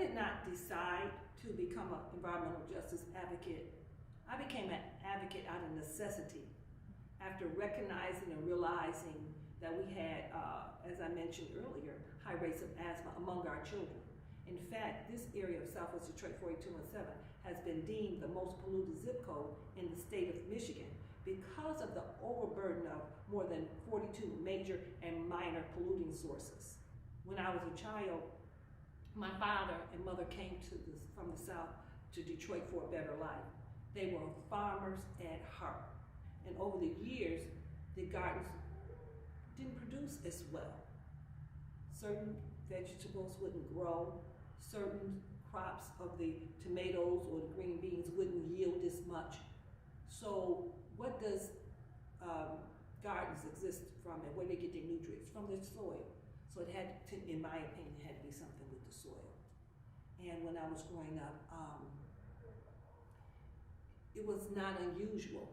did not decide to become an environmental justice advocate. I became an advocate out of necessity after recognizing and realizing that we had, as I mentioned earlier, high rates of asthma among our children. In fact, this area of Southwest Detroit 48217 has been deemed the most polluted zip code in the state of Michigan because of the overburden of more than 42 major and minor polluting sources. When I was a child, my father and mother came from the South to Detroit for a better life. They were farmers at heart. And over the years, the gardens didn't produce as well. Certain vegetables wouldn't grow. Certain crops of the tomatoes or the green beans wouldn't yield as much. So what does gardens exist from, and where they get their nutrients? From their soil. So it had to, in my opinion, it had to be something with the soil. And when I was growing up, it was not unusual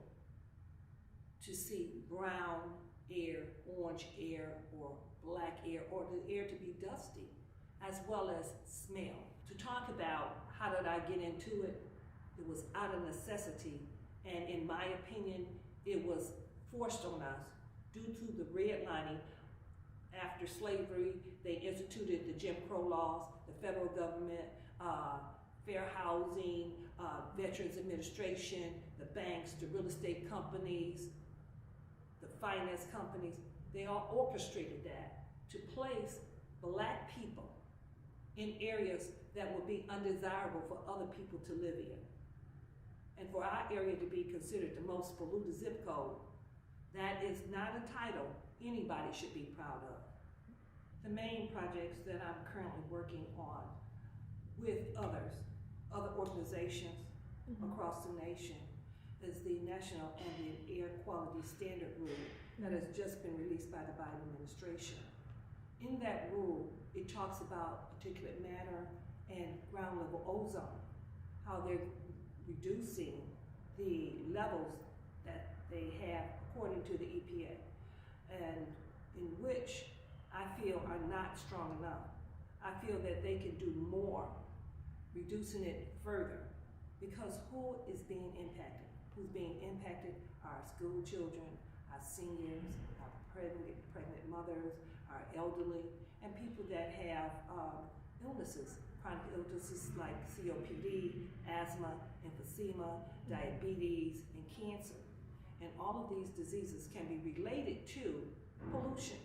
to see brown air, orange air, or black air, or the air to be dusty, as well as smell. To talk about how did I get into it, it was out of necessity, and in my opinion, it was forced on us due to the redlining. After slavery, they instituted the Jim Crow laws, the federal government, fair housing, Veterans Administration, the banks, the real estate companies, the finance companies. They all orchestrated that to place Black people in areas that would be undesirable for other people to live in. And for our area to be considered the most polluted zip code, that is not a title anybody should be proud of. The main projects that I'm currently working on with other organizations across the nation is the National Ambient Air Quality Standard Rule that has just been released by the Biden administration. In that rule, it talks about particulate matter and ground level ozone, how they're reducing the levels that they have according to the EPA, and in which I feel are not strong enough. I feel that they can do more, reducing it further, because who is being impacted? Who's being impacted are our school children, our seniors, our pregnant mothers, our elderly, and people that have illnesses, chronic illnesses like COPD, asthma, emphysema, diabetes, and cancer. And all of these diseases can be related to pollution.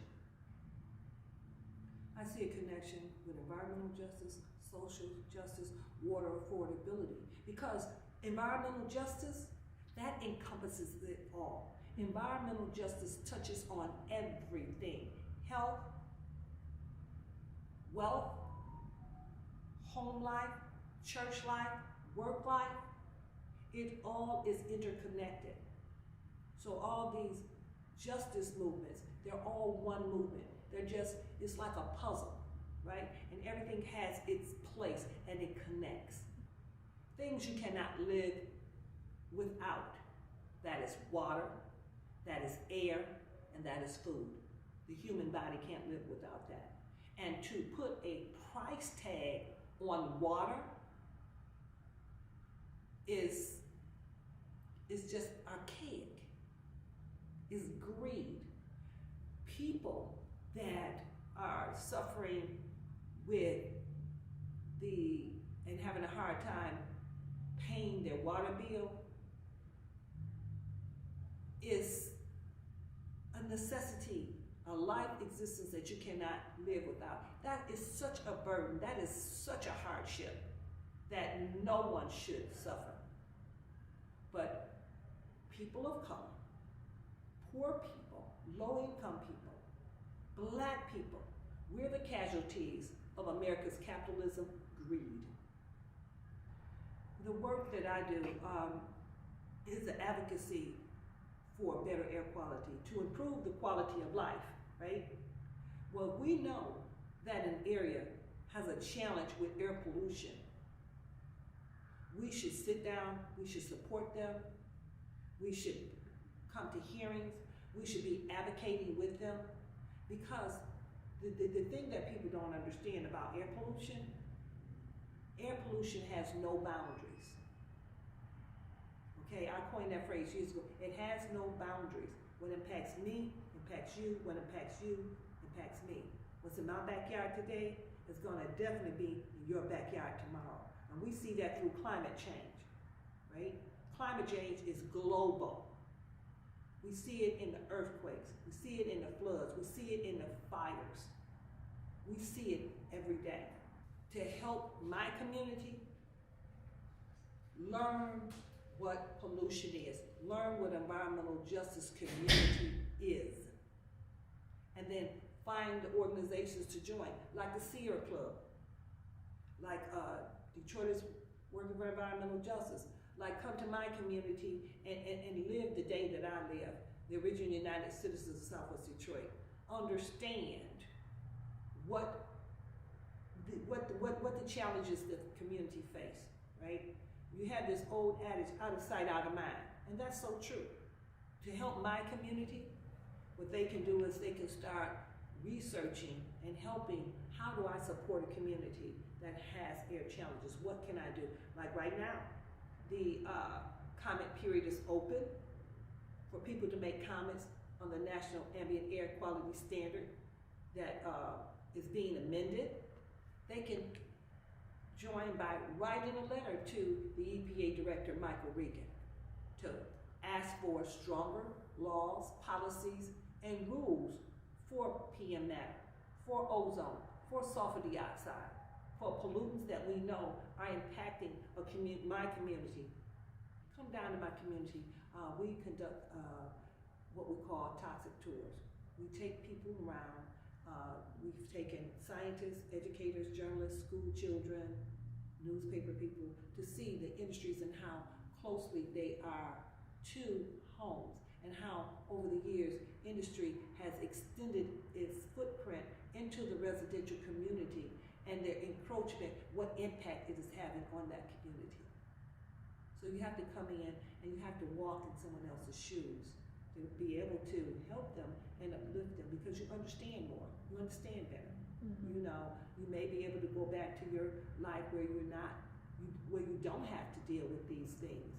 I see a connection with environmental justice, social justice, water affordability, because environmental justice, that encompasses it all. Environmental justice touches on everything: health, wealth, home life, church life, work life. It all is interconnected. So all these justice movements, they're all one movement. They're just, it's like a puzzle, right? And everything has its place and it connects. Things you cannot live without. That is water, that is air, and that is food. The human body can't live without that. And to put a price tag on water is just archaic, is greed. People that are suffering with and having a hard time paying their water bill is a necessity, a life existence that you cannot live without. That is such a burden, that is such a hardship that no one should suffer. But people of color, poor people, low-income people, Black people, we're the casualties of America's capitalism, greed. The work that I do is the advocacy for better air quality, to improve the quality of life, right? Well, we know that an area has a challenge with air pollution. We should sit down, we should support them, we should come to hearings, we should be advocating with them, because the thing that people don't understand about air pollution Air pollution has no boundaries. Okay, I coined that phrase years ago. It has no boundaries. What impacts me, impacts you. What impacts you, impacts me. What's in my backyard today is gonna definitely be in your backyard tomorrow. And we see that through climate change, right? Climate change is global. We see it in the earthquakes. We see it in the floods. We see it in the fires. We see it every day. To help my community learn what pollution is, learn what environmental justice community is, and then find the organizations to join, like the Sierra Club, like Detroit's Working for Environmental Justice, like come to my community and live the day that I live, the original United Citizens of Southwest Detroit. Understand what the challenges that the community face, right? You have this old adage, out of sight, out of mind, and that's so true. To help my community, what they can do is they can start researching and helping, how do I support a community that has air challenges? What can I do? Like right now, the comment period is open for people to make comments on the National Ambient Air Quality Standard that is being amended. They can join by writing a letter to the EPA Director, Michael Regan, to ask for stronger laws, policies, and rules for PM matter, for ozone, for sulfur dioxide, for pollutants that we know are impacting my community. Come down to my community. We conduct what we call toxic tours. We take people around. We've taken scientists, educators, journalists, school children, newspaper people to see the industries and how closely they are to homes, and how over the years industry has extended its footprint into the residential community, and their encroachment, what impact it is having on that community. So you have to come in and you have to walk in someone else's shoes to be able to help them and uplift them, because you understand more, you understand better. Mm-hmm. You know, you may be able to go back to your life where where you don't have to deal with these things,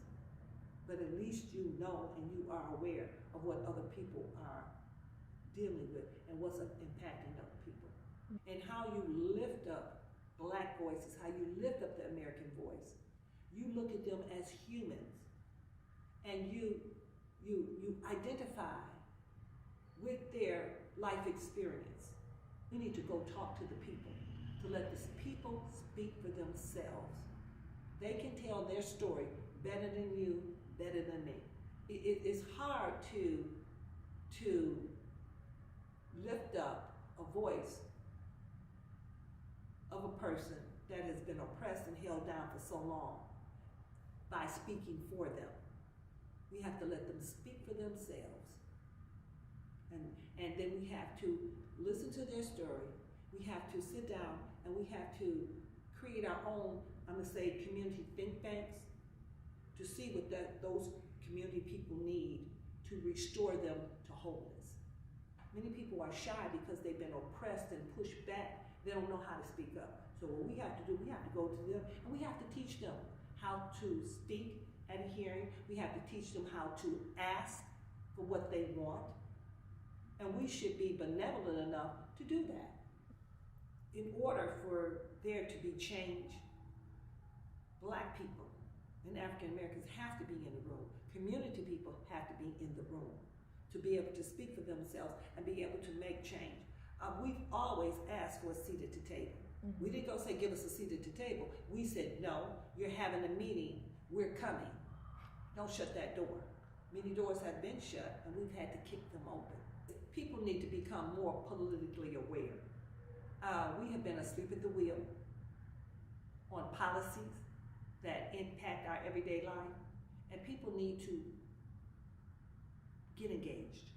but at least you know and you are aware of what other people are dealing with and what's impacting other people. Mm-hmm. And how you lift up Black voices, how you lift up the American voice. You look at them as humans, and you identify with their life experience. We need to go talk to the people, to let the people speak for themselves. They can tell their story better than you, better than me. It's hard to lift up a voice of a person that has been oppressed and held down for so long by speaking for them. We have to let them speak for themselves. And then we have to listen to their story. We have to sit down and we have to create our own, I'm gonna say, community think tanks to see what those community people need to restore them to wholeness. Many people are shy because they've been oppressed and pushed back. They don't know how to speak up. So what we have to do, we have to go to them and we have to teach them how to speak at a hearing. We have to teach them how to ask for what they want. And we should be benevolent enough to do that. In order for there to be change, Black people and African Americans have to be in the room. Community people have to be in the room to be able to speak for themselves and be able to make change. We've always asked for a seat at the table. Mm-hmm. We didn't go say, give us a seat at the table. We said, no, you're having a meeting, we're coming. Don't shut that door. Many doors have been shut and we've had to kick them open. People need to become more politically aware. We have been asleep at the wheel on policies that impact our everyday life, and people need to get engaged.